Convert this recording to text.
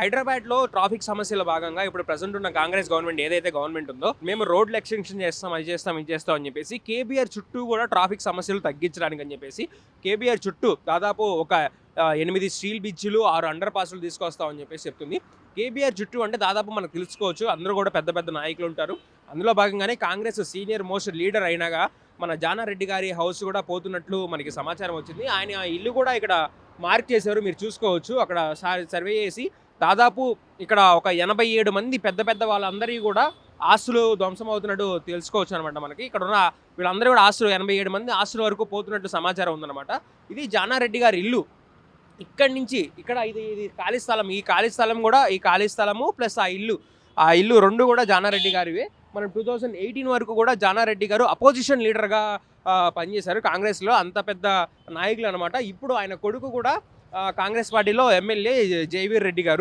హైదరాబాద్లో ట్రాఫిక్ సమస్యల భాగంగా ఇప్పుడు ప్రెసెంట్ ఉన్న కాంగ్రెస్ గవర్నమెంట్ ఏదైతే గవర్నమెంట్ ఉందో మేము రోడ్లు ఎక్స్టెన్షన్ చేస్తాం అది చేస్తాం ఇది చేస్తాం అని చెప్పేసి కేబీఆర్ చుట్టూ కూడా ట్రాఫిక్ సమస్యలు తగ్గించడానికి అని చెప్పేసి కేబీఆర్ చుట్టూ దాదాపు ఒక 8 స్టీల్ బ్రిడ్జిలు 6 అండర్ పాస్లు తీసుకొస్తామని చెప్పేసి చెప్తుంది. కేబీఆర్ చుట్టూ అంటే దాదాపు మనకు తెలుసుకోవచ్చు అందరూ కూడా పెద్ద పెద్ద నాయకులు ఉంటారు. అందులో భాగంగానే కాంగ్రెస్ సీనియర్ మోస్ట్ లీడర్ అయినగా మన జానారెడ్డి గారి హౌస్ కూడా పోతున్నట్లు మనకి సమాచారం వచ్చింది. ఆయన ఇల్లు కూడా ఇక్కడ మార్క్ చేశారు, మీరు చూసుకోవచ్చు. అక్కడ సర్వే చేసి దాదాపు ఇక్కడ ఒక 87 మంది పెద్ద పెద్ద వాళ్ళందరికీ కూడా ఆస్తులు ధ్వంసం అవుతున్నట్టు తెలుసుకోవచ్చు అనమాట. మనకి ఇక్కడ ఉన్న వీళ్ళందరూ కూడా ఆస్తులు 87 మంది ఆస్తుల వరకు పోతున్నట్టు సమాచారం ఉందన్నమాట. ఇది జానారెడ్డి గారి ఇల్లు. ఇక్కడి నుంచి ఇక్కడ ఇది ఖాళీ స్థలం, ఈ ఖాళీ స్థలం కూడా ఈ ఖాళీ స్థలము ప్లస్ ఆ ఇల్లు రెండు కూడా జానారెడ్డి గారివే. మనం 2018 వరకు కూడా జానారెడ్డి గారు అపోజిషన్ లీడర్గా పనిచేశారు కాంగ్రెస్లో, అంత పెద్ద నాయకులు అనమాట. ఇప్పుడు ఆయన కొడుకు కూడా కాంగ్రెస్ పార్టీలో ఎమ్మెల్యే జైవీర్ రెడ్డి గారు.